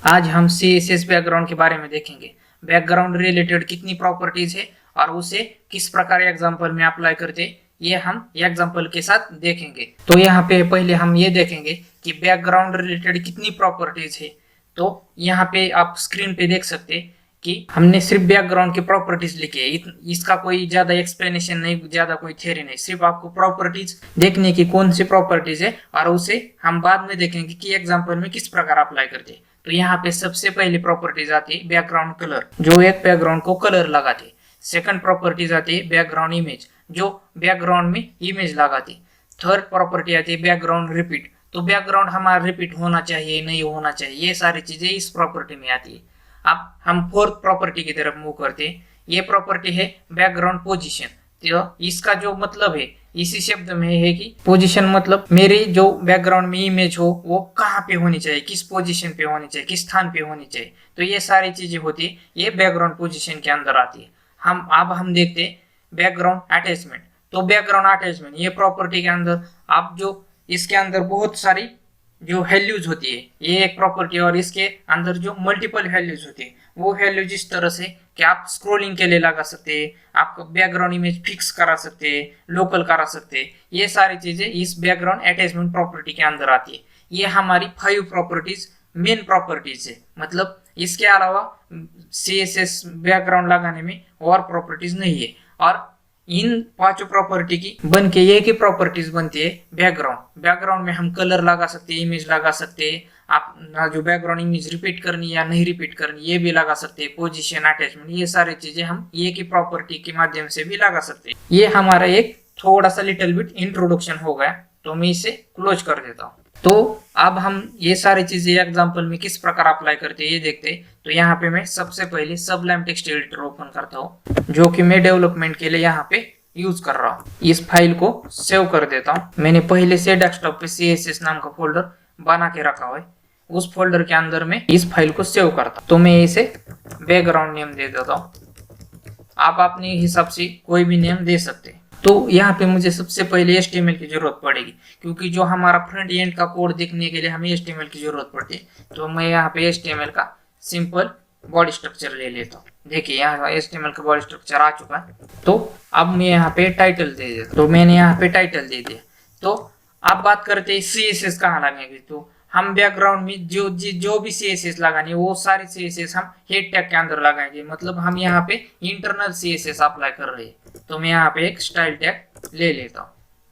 आज हम CSS background के बारे में देखेंगे। बैकग्राउंड रिलेटेड कितनी प्रॉपर्टीज है और उसे किस प्रकार एग्जांपल में अप्लाई करते, ये हम एग्जांपल के साथ देखेंगे। तो यहाँ पे पहले हम ये देखेंगे कि बैकग्राउंड रिलेटेड कितनी प्रॉपर्टीज है। तो यहाँ पे आप स्क्रीन पे देख सकते कि हमने सिर्फ बैकग्राउंड की प्रॉपर्टीज लिखी है। इसका कोई ज्यादा एक्सप्लेनेशन नहीं, ज्यादा कोई थ्योरी नहीं, सिर्फ आपको प्रॉपर्टीज देखने की कौन सी प्रॉपर्टीज है और उसे हम बाद में देखेंगे कि एग्जांपल में किस प्रकार अप्लाई करते हैं। तो यहाँ पे सबसे पहली प्रॉपर्टीज आती है बैकग्राउंड कलर, जो एक बैकग्राउंड को कलर लगाते। सेकंड प्रॉपर्टीज आती है बैकग्राउंड इमेज, जो बैकग्राउंड में इमेज लगाती। थर्ड प्रॉपर्टी आती है बैकग्राउंड रिपीट, तो बैकग्राउंड हमारा रिपीट होना चाहिए नहीं होना चाहिए, ये सारी चीजें इस प्रॉपर्टी में आती है। अब हम फोर्थ प्रॉपर्टी की तरफ मूव करते हैं। ये प्रॉपर्टी है बैकग्राउंड पोजीशन। तो इसका जो मतलब है इसी शब्द में है कि पोजीशन मतलब मेरी जो बैकग्राउंड में इमेज हो वो कहाँ पे होनी चाहिए, किस पोजीशन पे होनी चाहिए, किस स्थान पे होनी चाहिए। तो ये सारी चीजें होती है, ये बैकग्राउंड पोजीशन के अंदर आती है। हम देखते हैं बैकग्राउंड अटैचमेंट। तो बैकग्राउंड अटैचमेंट ये प्रॉपर्टी के अंदर आप जो इसके अंदर बहुत सारी जो वैल्यूज होती है, ये एक प्रॉपर्टी, और इसके अंदर जो मल्टीपल वैल्यूज होती है वो वैल्यूज इस तरह से कि आप स्क्रोलिंग के लिए लगा सकते हैं, आप बैकग्राउंड इमेज फिक्स करा सकते हैं, लोकल करा सकते हैं। ये सारी चीजें इस बैकग्राउंड अटैचमेंट प्रॉपर्टी के अंदर आती है। ये हमारी 5 प्रॉपर्टीज मेन प्रॉपर्टीज है, मतलब इसके अलावा CSS बैकग्राउंड लगाने में और प्रॉपर्टीज नहीं है। और इन 5 प्रॉपर्टी की बन के एक ही प्रॉपर्टीज बनती है बैकग्राउंड। बैकग्राउंड में हम कलर लगा सकते हैं, इमेज लगा सकते हैं, आप जो बैकग्राउंड इमेज रिपीट करनी या नहीं रिपीट करनी ये भी लगा सकते हैं, पोजीशन अटैचमेंट, ये सारी चीजें हम एक ही प्रॉपर्टी के माध्यम से भी लगा सकते हैं। ये हमारा एक थोड़ा सा लिटिल बिट इंट्रोडक्शन हो गया, तो मैं इसे क्लोज कर देता हूँ। तो अब हम ये सारी चीजें एग्जांपल में किस प्रकार अप्लाई करते हैं ये देखते हैं। तो यहाँ पे मैं सबसे पहले सबलाइम टेक्स्ट एडिटर ओपन करता हूँ, जो कि मैं डेवलपमेंट के लिए यहाँ पे यूज कर रहा हूँ। इस फाइल को सेव कर देता हूँ। मैंने पहले से डेस्कटॉप पे CSS नाम का फोल्डर बना के रखा हुआ है, उस फोल्डर के अंदर में इस फाइल को सेव करता हूँ। तो मैं इसे बैकग्राउंड नेम दे देता हूँ, आप अपने हिसाब से कोई भी नेम दे सकते हैं। तो यहाँ पे मुझे सबसे पहले HTML की जरूरत पड़ेगी, क्योंकि जो हमारा फ्रंट एंड का कोड देखने के लिए हमें HTML की जरूरत पड़ती है। तो मैं यहाँ पे HTML का सिंपल बॉडी स्ट्रक्चर ले लेता हूँ। देखिए यहाँ HTML का बॉडी स्ट्रक्चर आ चुका है। तो अब मैं यहाँ पे टाइटल दे देता हूँ। तो मैंने यहाँ पे टाइटल दे दिया। तो अब बात करते हैं CSS कहाँ लगाएंगे। तो हम बैकग्राउंड में जो भी CSS लगानी है वो सारी CSS हम हेड टैग के अंदर लगाएंगे, मतलब हम यहाँ पे इंटरनल CSS अप्लाई कर रहे हैं। तो मैं यहाँ पे एक स्टाइल टैग ले लेता हूँ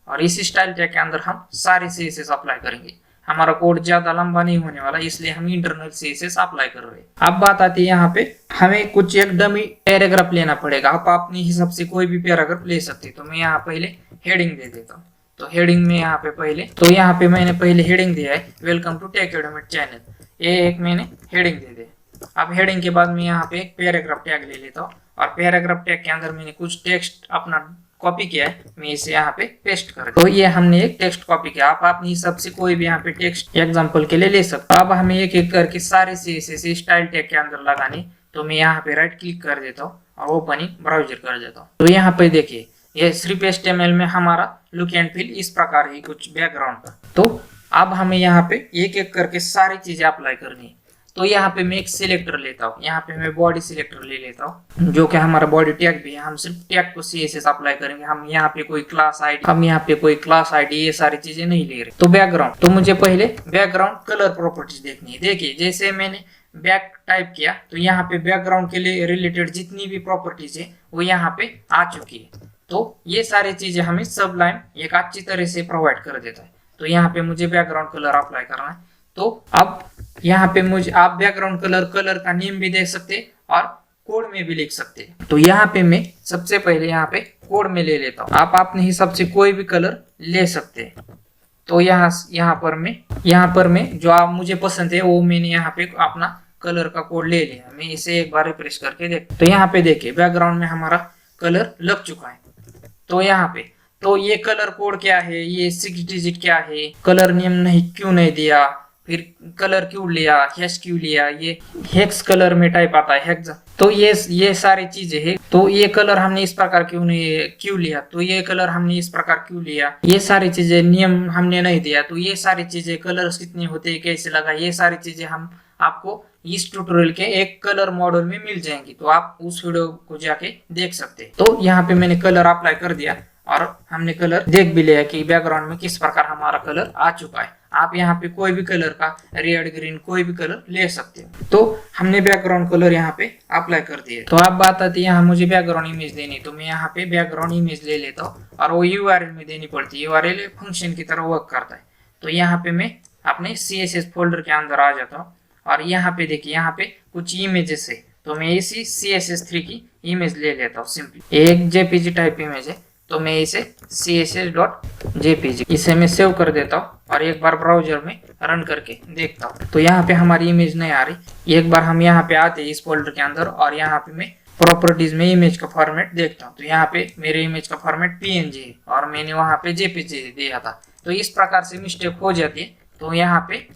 और इस स्टाइल टैग के अंदर हम सारी CSS अप्लाई करेंगे। हमारा कोड ज्यादा लंबा नहीं होने वाला, इसलिए हम इंटरनल CSS अप्लाई कर रहे हैं। अब बात आती है यहाँ पे हमें कुछ एक डमी पैराग्राफ लेना पड़ेगा। आप अपने हिसाब से कोई भी पैराग्राफ ले सकते हैं। तो मैं यहाँ पहले हेडिंग दे देता हूँ। तो हेडिंग में यहाँ पे यहाँ पे मैंने पहले हेडिंग दिया है वेलकम टू टेक एडोमेट चैनल, ये एक मैंने हेडिंग दे दिया। अब हेडिंग के बाद मैं यहाँ पे एक पैराग्राफ टैग ले लेता हूँ और पैराग्राफ टैग के अंदर मैंने कुछ टेक्स्ट अपना कॉपी किया है, मैं इसे यहाँ पे पेस्ट कर। तो ये हमने एक टेक्स्ट कॉपी किया। आप अपने हिसाब से कोई भी यहाँ पे टेक्स्ट एग्जांपल के लिए ले सकते हो। अब हमें एक एक करके सारे CSS स्टाइल टैग के अंदर लगाने। तो मैं यहाँ पे राइट क्लिक कर देता हूँ और ओपनिंग ब्राउजर कर देता हूँ। तो यहाँ पे देखिए ये सिर्फ HTML में हमारा लुक एंड फील इस प्रकार है कुछ बैकग्राउंड का। तो अब हमें यहाँ पे एक एक करके सारी चीजें अप्लाई करनी है। तो यहाँ पे मैं एक सिलेक्टर लेता हूँ, यहाँ पे मैं बॉडी सिलेक्टर ले लेता हूँ, जो कि हमारा बॉडी टैग भी है। हम सिर्फ टैग को CSS अप्लाई करेंगे, हम यहाँ पे कोई क्लास आईडी ये सारी चीजें नहीं ले रहे। तो बैकग्राउंड, तो मुझे पहले बैकग्राउंड कलर प्रॉपर्टीज देखनी है। देखिए जैसे मैंने बैक टाइप किया तो यहाँ पे बैकग्राउंड के लिए रिलेटेड जितनी भी प्रॉपर्टीज है वो यहाँ पे आ चुकी है। तो ये सारी चीजें हमें सबलाइम एक अच्छी तरह से प्रोवाइड कर देता है। तो यहाँ पे मुझे बैकग्राउंड कलर अप्लाई करना है। तो अब यहाँ पे मुझे आप बैकग्राउंड कलर का नेम भी दे सकते हैं और कोड में भी लिख सकते हैं। तो यहाँ पे मैं सबसे पहले यहाँ पे कोड में ले लेता हूँ। आप अपने हिसाब से कोई भी कलर ले सकते हैं। तो यहाँ पर मैं जो आप मुझे पसंद है वो मैंने यहाँ पे अपना कलर का कोड ले लिया। मैं इसे एक बार रिफ्रेश करके देख। तो यहाँ पे देखिए बैकग्राउंड में हमारा कलर लग चुका है। तो यहाँ पे तो ये कलर कोड क्या है, ये 6 डिजिट क्या है, कलर नेम क्यों नहीं दिया, फिर कलर क्यों लिया, हैश क्यों लिया, ये हेक्स कलर में टाइप आता है हेक्स। तो ये सारी चीजें है। तो ये कलर हमने इस प्रकार क्यों लिया, तो ये कलर हमने इस प्रकार क्यों लिया, ये सारी चीजें नियम हमने नहीं दिया। तो ये सारी चीजें कलर्स कितने होते हैं, कैसे लगा, ये सारी चीजें हम आपको इस ट्यूटोरियल के एक कलर मॉडल में मिल जाएंगी, तो आप उस वीडियो को जाके देख सकते हैं। तो यहाँ पे मैंने कलर अप्लाई कर दिया और हमने कलर देख भी लिया कि बैकग्राउंड में किस प्रकार हमारा कलर आ चुका है। आप यहाँ पे कोई भी कलर का रेड ग्रीन कोई भी कलर ले सकते हो। तो हमने बैकग्राउंड कलर यहाँ पे अप्लाई कर दिए। तो अब बात आती है यहाँ मुझे बैकग्राउंड इमेज देनी, तो मैं यहाँ पे बैकग्राउंड इमेज ले लेता हूँ और वो यूआरएल में देनी पड़ती है। यूआरएल फंक्शन की तरह वर्क करता है। तो यहाँ पे मैं अपने CSS फोल्डर के अंदर आ जाता हूँ और यहाँ पे देखिए यहाँ पे कुछ इमेजेस है, तो मैं इसी CSS3 की इमेज ले लेता हूँ। सिंपली एक JPG टाइप इमेज है, तो मैं इसे css.jpg इसे मैं सेव कर देता हूँ और एक बार ब्राउजर में रन करके देखता हूँ। तो यहाँ पे हमारी इमेज नहीं आ रही। एक बार हम यहाँ पे आते हैं इस फोल्डर के अंदर और यहाँ पे मैं प्रॉपर्टीज में इमेज का फॉर्मेट देखता हूँ। तो यहाँ पे मेरे इमेज का फॉर्मेट PNG है और मैंने वहां पे JPG दिया था। तो इस प्रकार से मिस्टेक हो जाती है। तो यहाँ पे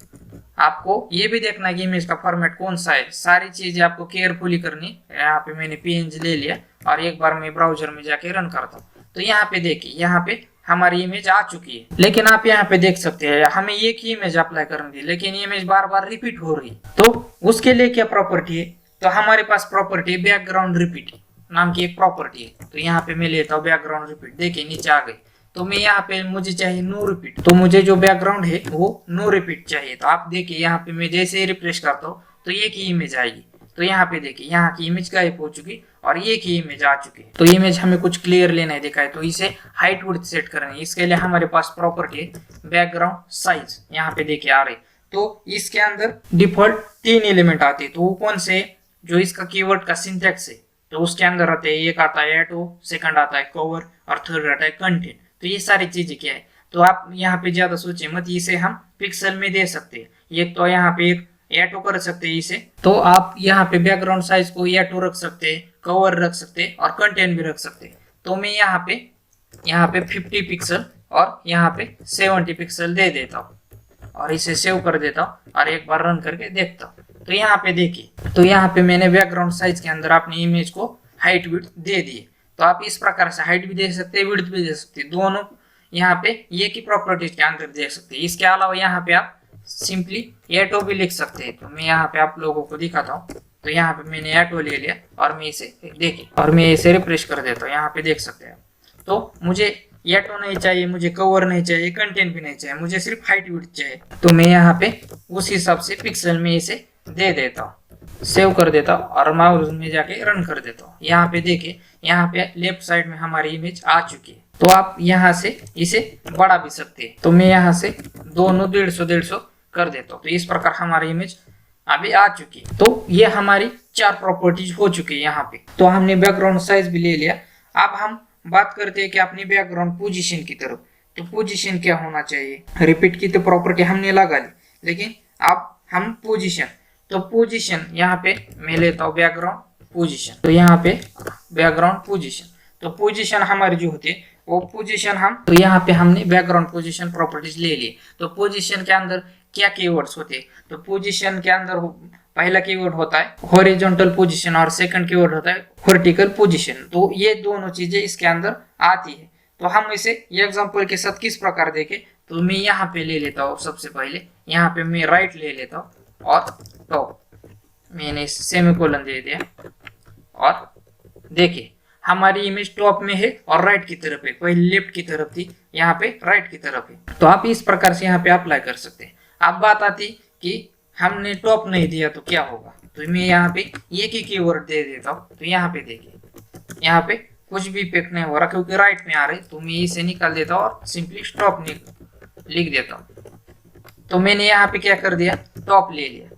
आपको ये भी देखना है कि इमेज का फॉर्मेट कौन सा है। सारी चीजें आपको केयरफुली करनी। यहाँ पे मैंने PNG ले लिया और एक बार मैं ब्राउजर में जाके रन करता हूँ। तो यहाँ पे देखिए यहाँ पे हमारी इमेज आ चुकी है। लेकिन आप यहाँ पे देख सकते हैं हमें एक ही इमेज अप्लाई करनी थी, लेकिन इमेज बार बार रिपीट हो रही है। तो उसके लिए क्या प्रॉपर्टी है? तो हमारे पास प्रॉपर्टी है बैकग्राउंड रिपीट नाम की एक प्रॉपर्टी है। तो यहाँ पे मैं लेता हूँ बैकग्राउंड रिपीट। देखिए नीचे आ गई। तो मैं यहाँ पे मुझे चाहिए नो रिपीट, तो मुझे जो बैकग्राउंड है वो नो रिपीट चाहिए। तो आप देखिए यहाँ पे मैं जैसे ही रिफ्रेश करता हूँ तो एक ही इमेज आएगी। तो यहाँ पे देखिए यहाँ की इमेज गायब हो चुकी और एक ही इमेज आ चुकी है। तो इमेज हमें कुछ क्लियर लेना है दिखाए, तो इसे हाइट विड्थ सेट करना है। इसके लिए हमारे पास प्रॉपर्टी है बैकग्राउंड साइज। यहाँ पे देखिए आ रही। तो इसके अंदर डिफॉल्ट 3 एलिमेंट आते हैं। तो वो कौन से? जो इसका कीवर्ड का सिंटैक्स है तो उसके अंदर आते हैं। एक आता है एटो, सेकंड आता है कवर और थर्ड आता है कंटेंट। तो ये सारी चीजें क्या है? तो आप यहाँ पे ज्यादा सोचे मत, इसे हम पिक्सल में दे सकते हैं। एक तो यहाँ पे एक एटो कर सकते हैं इसे। तो आप यहाँ पे बैकग्राउंड साइज को एटो रख सकते हैं, कवर रख सकते हैं और कंटेंट भी रख सकते हैं। तो मैं यहाँ पे 50 पिक्सल और यहाँ पे 70 पिक्सल दे देता हूँ और इसे सेव कर देता हूँ और एक बार रन करके देखता हूँ। तो यहाँ पे देखिए, तो यहाँ पे मैंने बैकग्राउंड साइज के अंदर अपनी इमेज को हाइट विड्थ दे दिए। तो आप इस प्रकार से हाइट भी दे सकते हैं, विड्थ भी दे सकते हैं। दोनों यहाँ पे ये की प्रॉपर्टीज के अंदर दे सकते हैं। इसके अलावा यहाँ पे आप सिंपली एटो भी लिख सकते हैं। तो मैं यहाँ पे आप लोगों को दिखाता हूँ। तो यहाँ पे मैंने एटो ले लिया और मैं इसे देखिए और मैं इसे रिफ्रेश कर देता हूँ। यहाँ पे देख सकते हैं। तो मुझे एटो नहीं चाहिए, मुझे कवर नहीं चाहिए, कंटेंट भी नहीं चाहिए, मुझे सिर्फ हाइट विड्थ चाहिए। तो मैं यहाँ पे उस हिसाब से पिक्सल में इसे दे देता हूँ, सेव कर देता हूँ और माउस में जाके रन कर देता हूँ। यहाँ पे देखिए यहाँ पे लेफ्ट साइड में हमारी इमेज आ चुकी है। तो आप यहाँ से इसे बढ़ा भी सकते हैं। तो मैं यहाँ से दोनों 150 कर देता हूँ। तो इस प्रकार हमारी इमेज अभी आ चुकी है। तो ये हमारी 4 प्रॉपर्टीज हो चुकी है यहाँ पे। तो हमने बैकग्राउंड साइज भी ले लिया। अब हम बात करते हैं कि अपनी बैकग्राउंड पोजीशन की तरफ। तो पोजीशन क्या होना चाहिए? रिपीट की तो प्रॉपर्टी हमने लगा ली, लेकिन अब हम पोजीशन, तो पोजीशन यहाँ पे मैं लेता हूँ बैकग्राउंड पोजीशन। तो यहाँ पे बैकग्राउंड पोजीशन, तो पोजीशन हमारी जो होती है वो पोजीशन हम, तो यहाँ पे हमने बैकग्राउंड पोजीशन प्रॉपर्टीज ले लिए। तो पोजीशन के अंदर क्या कीवर्ड्स होते हैं? तो पोजीशन के अंदर पहला कीवर्ड होता है हॉरिजॉन्टल पोजीशन और सेकंड कीवर्ड होता है वर्टिकल पोजीशन। तो ये दोनों चीजें इसके अंदर आती है। तो हम इसे एग्जांपल के साथ किस प्रकार देखें? तो मैं यहाँ पे ले लेता हूँ। सबसे पहले यहाँ पे मैं राइट ले लेता हूँ और टॉप, मैंने सेमीकोलन दे दिया और देखिए हमारी इमेज टॉप में है और राइट की तरफ है। पहले लेफ्ट की तरफ थी, यहाँ पे राइट की तरफ है। तो आप इस प्रकार से यहाँ पे अप्लाई कर सकते हैं। अब बात आती कि हमने टॉप नहीं दिया तो क्या होगा? तो मैं यहाँ पे एक ही कीवर्ड दे देता हूँ। तो यहाँ पे देखिए यहाँ पे कुछ भी इफेक्ट नहीं हो रहा क्योंकि राइट में आ रही। तो मैं इसे निकाल देता हूँ और सिंपली स्टॉप लिख देता हूँ। तो मैंने यहाँ पे क्या कर दिया? टॉप ले लिया।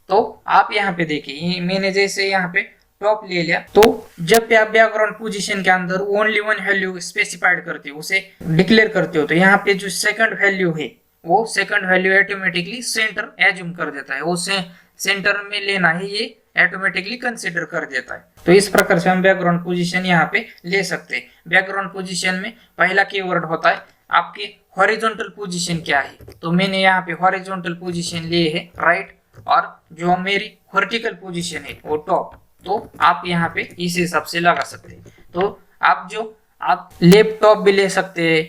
तो आप यहाँ पे देखिए मैंने जैसे यहाँ पे टॉप ले लिया, तो जब भी आप बैकग्राउंड पोजीशन के अंदर ओनली वन वैल्यू स्पेसिफाइड करते हो, उसे डिक्लेयर करते हो, तो यहाँ पे जो सेकंड वैल्यू है वो second value automatically centre assume कर देता है। वो सेंटर में लेना है ये ऑटोमेटिकली कंसीडर कर देता है। तो इस प्रकार से हम बैकग्राउंड पोजीशन यहाँ पे ले सकते हैं। बैकग्राउंड पोजीशन में पहला कीवर्ड होता है आपकी हॉरिजॉन्टल पोजीशन क्या है। तो मैंने यहाँ पे हॉरिजॉन्टल पोजीशन लिए है राइट, और जो मेरी वर्टिकल पोजीशन है वो टॉप। तो आप यहाँ पे इस हिसाब से लगा सकते हैं। तो आप लेफ्ट टॉप भी ले सकते हैं।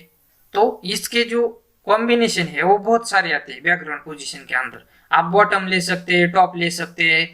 तो इसके जो कॉम्बिनेशन है वो बहुत सारे आते हैं बैकग्राउंड पोजीशन के अंदर। आप बॉटम ले सकते हैं, टॉप ले सकते हैं,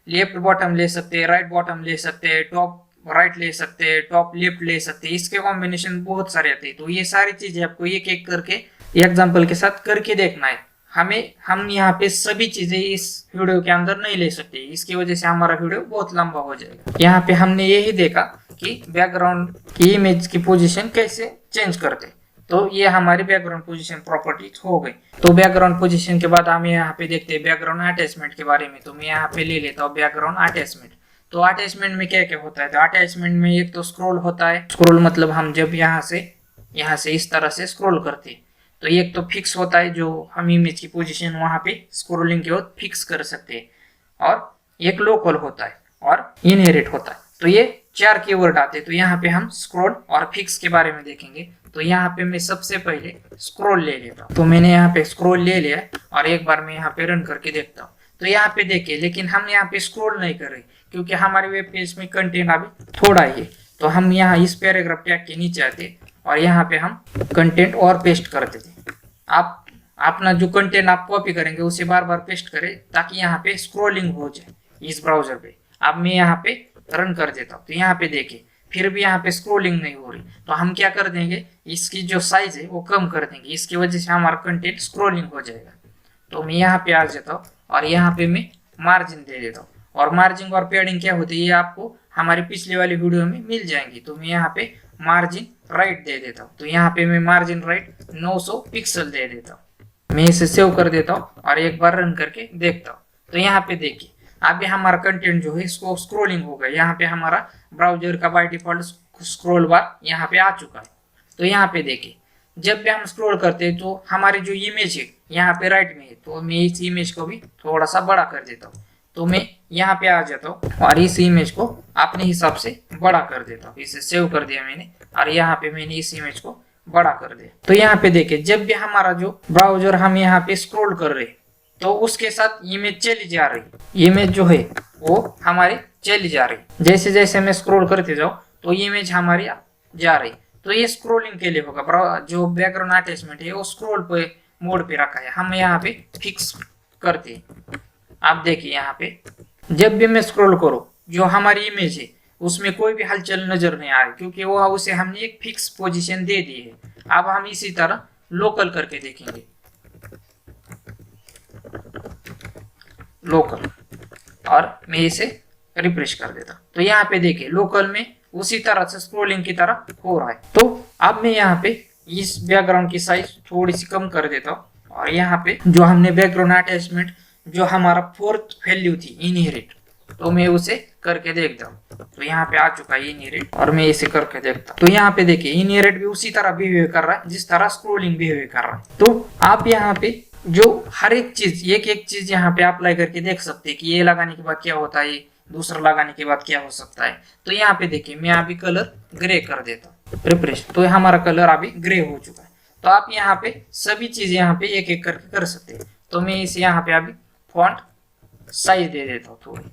लेफ्ट बॉटम ले सकते हैं, राइट बॉटम ले सकते हैं, टॉप राइट ले सकते हैं, टॉप लेफ्ट ले सकते हैं। इसके कॉम्बिनेशन बहुत सारे आते हैं। तो ये सारी चीजें आपको एक एक करके एग्जाम्पल के साथ करके देखना है। हम यहाँ पे सभी चीजें इस वीडियो के अंदर नहीं ले सकते, इसकी वजह से हमारा वीडियो बहुत लंबा हो जाएगा। यहाँ पे हमने यही देखा कि बैकग्राउंड की इमेज की पोजीशन कैसे चेंज करते, तो ये हमारी बैकग्राउंड पोजीशन प्रॉपर्टीज हो गई। तो बैकग्राउंड पोजीशन के बाद हम यहाँ पे देखते हैं बैकग्राउंड अटैचमेंट के बारे में। तो मैं यहाँ पे ले लेता हूँ बैकग्राउंड अटैचमेंट। तो अटैचमेंट में क्या क्या होता है, तो अटैचमेंट में एक तो स्क्रॉल होता है। स्क्रॉल मतलब हम जब यहाँ से इस तरह से स्क्रॉल करते हैं तो एक तो फिक्स होता है, जो हम इमेज की पोजीशन वहां पे स्क्रॉलिंग के बाद फिक्स कर सकते हैं, और एक लोकल होता है और इनहेरिट होता है। तो ये 4 कीवर्ड आते हैं। तो यहाँ पे हम स्क्रॉल और फिक्स के बारे में देखेंगे। तो यहाँ पे मैं सबसे पहले स्क्रॉल ले लेता हूँ। तो मैंने यहाँ पे स्क्रॉल ले लिया और एक बार मैं यहाँ पे रन करके देखता हूँ। तो यहाँ पे देखिए, लेकिन हम यहाँ पे स्क्रॉल नहीं कर रहे क्योंकि हमारे वेब पेज में कंटेंट अभी थोड़ा ही है। तो हम यहाँ इस पैराग्राफ टैग के नीचे आते और यहाँ पे हम कंटेंट और पेस्ट कर देते। आप अपना जो कंटेंट आप कॉपी करेंगे उसे बार बार पेस्ट करें ताकि यहाँ पे स्क्रॉलिंग हो जाए इस ब्राउजर पे। अब मैं यहाँ पे रन कर देता हूँ। तो यहाँ पे देखिए फिर भी यहाँ पे स्क्रॉलिंग नहीं हो रही। तो हम क्या कर देंगे, इसकी जो साइज है वो कम कर देंगे, इसकी वजह से हमारा कंटेंट स्क्रॉलिंग हो जाएगा। तो मैं यहाँ पे आ जाता हूँ और यहाँ पे मैं मार्जिन दे देता हूँ। और मार्जिन और पैडिंग क्या होती है ये आपको हमारे पिछले वाली वीडियो में मिल जाएंगी। तो मैं यहाँ पे मार्जिन राइट दे देता हूँ। तो यहाँ पे मैं मार्जिन राइट 900 पिक्सल दे देता हूँ। मैं इसे सेव कर देता हूँ और एक बार रन करके देखता हूँ। तो यहाँ पे देखिए अभी हमारा कंटेंट जो है इसको स्क्रॉलिंग हो गया। यहाँ पे हमारा ब्राउजर का बाय डिफॉल्ट स्क्रॉल बार यहाँ पे आ चुका है। तो यहाँ पे देखिए जब भी हम स्क्रॉल करते हैं तो हमारी जो इमेज है यहाँ पे राइट में है। तो मैं इस इमेज को भी थोड़ा सा बड़ा कर देता हूँ। तो मैं यहाँ पे आ जाता हूँ और इस इमेज को अपने हिसाब से बड़ा कर देता हूँ। इसे सेव कर दिया मैंने और यहाँ पे मैंने इस इमेज को बड़ा कर दिया। तो यहाँ पे देखिए जब भी हमारा जो ब्राउजर हम यहाँ पे स्क्रॉल कर रहे तो उसके साथ इमेज चली जा रही, इमेज जो है वो हमारी चली जा रही। जैसे जैसे मैं स्क्रॉल करते जाऊँ तो इमेज हमारी जा रही। तो ये स्क्रॉलिंग के लिए होगा। जो बैकग्राउंड अटैचमेंट है वो स्क्रॉल पे मोड पे रखा है, हम यहाँ पे फिक्स करते हैं। आप देखिए यहाँ पे जब भी मैं स्क्रॉल करूँ जो हमारी इमेज है उसमें कोई भी हलचल नजर नहीं आ रही क्योंकि वो उसे हमने एक फिक्स पोजीशन दे दी है। अब हम इसी तरह लोकल करके देखेंगे, लोकल, और मैं इसे रिफ्रेश कर देता। तो यहाँ पे देखिए लोकल में उसी तरह से स्क्रॉलिंग की तरह हो रहा है। तो अब मैं यहाँ पे इस बैकग्राउंड की साइज थोड़ी सी कम कर देता हूँ और यहाँ पे जो हमने बैकग्राउंड अटैचमेंट जो हमारा 4th वैल्यू थी इनहेरिट, तो मैं उसे करके देखता हूँ। तो यहाँ पे आ चुका है इनहेरिट और मैं इसे करके देखता हूँ। तो यहाँ पे देखिए इनहेरिट भी उसी तरह बिहेव कर रहा है जिस तरह स्क्रॉलिंग बिहेव कर रहा है। तो आप यहाँ पे जो हर एक चीज एक एक चीज यहाँ पे अप्लाई करके देख सकते हैं कि ये लगाने के बाद क्या होता है, दूसरा लगाने के बाद क्या हो सकता है। तो यहाँ पे देखिए मैं अभी कलर ग्रे कर देता हूँ, रिफ्रेश, तो हमारा कलर अभी ग्रे हो चुका है। तो आप यहाँ पे सभी चीजें यहाँ पे एक एक करके कर सकते हैं। तो मैं इसे यहाँ पे अभी फॉन्ट साइज दे देता हूँ थोड़ी,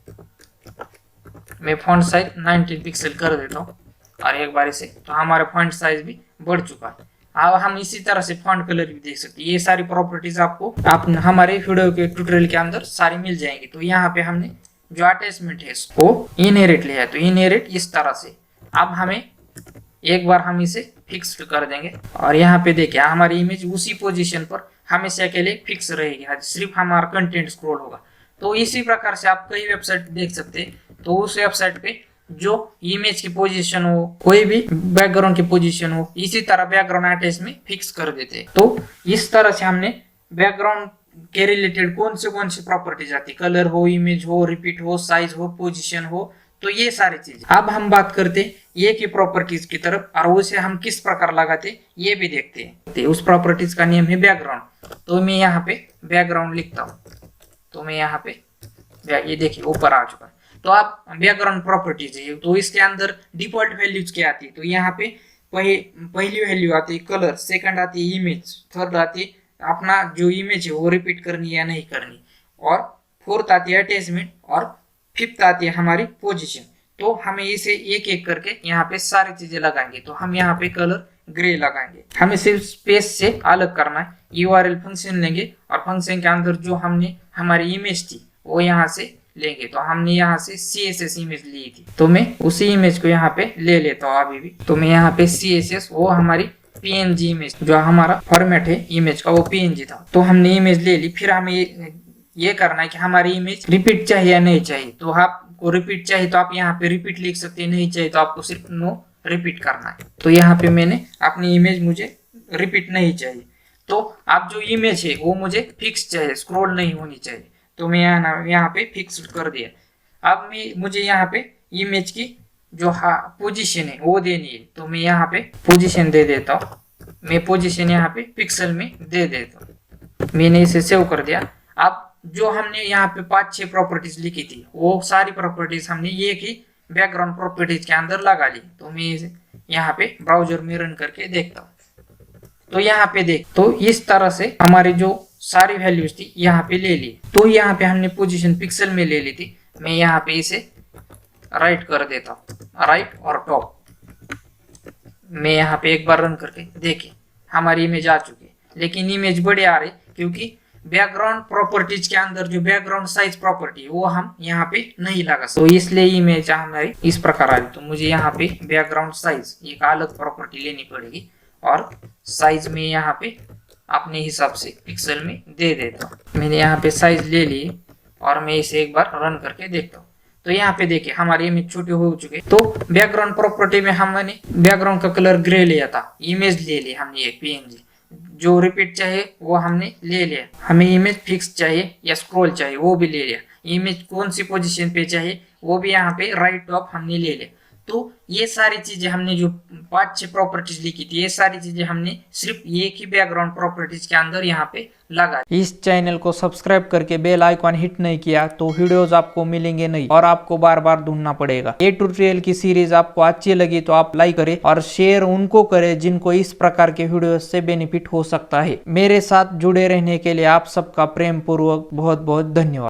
मैं फॉन्ट साइज 19 पिक्सल कर देता हूँ और एक बार इसे, तो हमारा फॉन्ट साइज भी बढ़ चुका है। अब हम इसी तरह से फॉन्ट कलर भी देख सकते हैं। ये सारी प्रॉपर्टीज आपको हमारे वीडियो के ट्यूटोरियल के अंदर सारी मिल जाएंगी। तो यहाँ पे हमने जो अटैचमेंट है इसको इनहेरिट लिया है। तो इनहेरिट इस तरह से, अब हमें एक बार हम इसे फिक्स कर देंगे और यहाँ पे देखिए हमारी इमेज उसी पोजीशन पर हमेशा के लिए फिक्स रहेगी, सिर्फ हमारा कंटेंट स्क्रॉल होगा। तो इसी प्रकार से आप कई वेबसाइट देख सकते हैं। तो उस वेबसाइट पे जो इमेज की पोजीशन हो, कोई भी बैकग्राउंड की पोजीशन हो, इसी तरह बैकग्राउंड अटैच में फिक्स कर देते हैं। तो इस तरह से हमने बैकग्राउंड के रिलेटेड कौन सी प्रॉपर्टीज आती, कलर हो, इमेज हो, रिपीट हो, साइज हो, पोजीशन हो, तो ये सारी चीजें। अब हम बात करते ये की प्रॉपर्टीज की तरफ और उसे हम किस प्रकार लगाते ये भी देखते हैं। उस प्रॉपर्टीज का नेम है बैकग्राउंड। तो मैं यहाँ पे बैकग्राउंड लिखता हूँ। तो मैं यहाँ पे ये देखिए ऊपर आ चुका है। तो आप बैकग्राउंड प्रॉपर्टीज है, तो इसके अंदर डिफॉल्ट वैल्यूज क्या आती है। तो यहाँ पे पहली वैल्यू आती है कलर, सेकंड आती है इमेज, थर्ड आती है अपना जो इमेज है वो रिपीट करनी या नहीं करनी, और फोर्थ आती है अटैचमेंट, और फिफ्थ आती है हमारी पोजीशन। तो हमें इसे एक एक करके यहाँ पे सारी चीजें लगाएंगे। तो हम यहाँ पे कलर ग्रे लगाएंगे, हमें सिर्फ स्पेस से अलग करना है, URL फंक्शन लेंगे और फंक्शन के अंदर जो हमने हमारी इमेज थी वो यहाँ से लेंगे। तो हमने यहाँ से CSS इमेज ली थी, तो मैं उसी इमेज को यहाँ पे ले लेता हूँ अभी भी। तो मैं यहाँ पे CSS, वो हमारी PNG इमेज, जो हमारा फॉर्मेट है इमेज का वो PNG था, तो हमने इमेज ले ली। फिर हमें ये करना है कि हमारी इमेज रिपीट चाहिए या नहीं चाहिए। तो आपको रिपीट चाहिए तो आप यहाँ पे रिपीट लिख सकते हैं, नहीं चाहिए तो आपको सिर्फ नो रिपीट करना है। तो यहाँ पे मैंने अपनी इमेज, मुझे रिपीट नहीं चाहिए, तो आप जो इमेज है वो मुझे फिक्स चाहिए, स्क्रॉल नहीं होनी चाहिए। तो मैं यहाँ पे फिक्स कर दिया। अब मुझे यहाँ पे इमेज की जो पोजीशन है वो देनी है, तो मैं यहाँ पे पोजीशन दे देता हूँ। मैं पोजीशन यहाँ पे पिक्सल में दे देता हूँ। मैंने इसे सेव कर दिया। अब जो हमने यहाँ पे 5-6 प्रॉपर्टीज लिखी थी वो सारी प्रॉपर्टीज हमने एक ही बैकग्राउंड प्रॉपर्टीज के अंदर लगा ली। तो मैं इसे यहाँ पे ब्राउजर में रन करके देखता हूँ। तो यहाँ पे देख, तो इस तरह से हमारी जो सारी वैल्यूज थी यहाँ पे ले ली। तो यहाँ पे हमने पोजीशन पिक्सल में ले ली थी। मैं यहाँ पे इसे राइट कर देता हूँ, राइट और टॉप। मैं यहाँ पे एक बार रन करके देखिए हमारी इमेज आ चुकी है, लेकिन इमेज बड़े आ रही क्योंकि बैकग्राउंड प्रॉपर्टीज के अंदर जो बैकग्राउंड साइज प्रॉपर्टी वो हम यहाँ पे नहीं लगा सकते, तो इसलिए इमेज हमारी इस प्रकार आ रही। तो मुझे यहाँ पे बैकग्राउंड साइज एक अलग प्रॉपर्टी लेनी पड़ेगी और साइज में यहाँ पे अपने हिसाब से पिक्सल में दे देता हूँ। मैंने यहाँ पे साइज ले ली और मैं इसे एक बार रन करके देखता हूँ। तो यहाँ पे देखिए हमारी इमेज छोटे हो चुके। तो बैकग्राउंड प्रॉपर्टी में हमने बैकग्राउंड का कलर ग्रे लिया था, इमेज ले ली हमने एक PNG। जो रिपीट चाहिए वो हमने ले लिया। हमें इमेज फिक्स चाहिए या स्क्रॉल चाहिए वो भी ले लिया। इमेज कौन सी पोजीशन पे चाहिए वो भी यहाँ पे राइट टॉप हमने ले लिया। तो ये सारी चीजें हमने जो 5-6 प्रॉपर्टीज लिखी थी, ये सारी चीजें हमने सिर्फ एक ही बैकग्राउंड प्रॉपर्टीज के अंदर यहाँ पे लगा। इस चैनल को सब्सक्राइब करके बेल आइकॉन हिट नहीं किया तो वीडियोस आपको मिलेंगे नहीं और आपको बार बार ढूंढना पड़ेगा। ये ट्यूटोरियल की सीरीज आपको अच्छी लगी तो आप लाइक करें और शेयर उनको करें जिनको इस प्रकार के वीडियो से बेनिफिट हो सकता है। मेरे साथ जुड़े रहने के लिए आप सबका प्रेम पूर्वक बहुत बहुत धन्यवाद।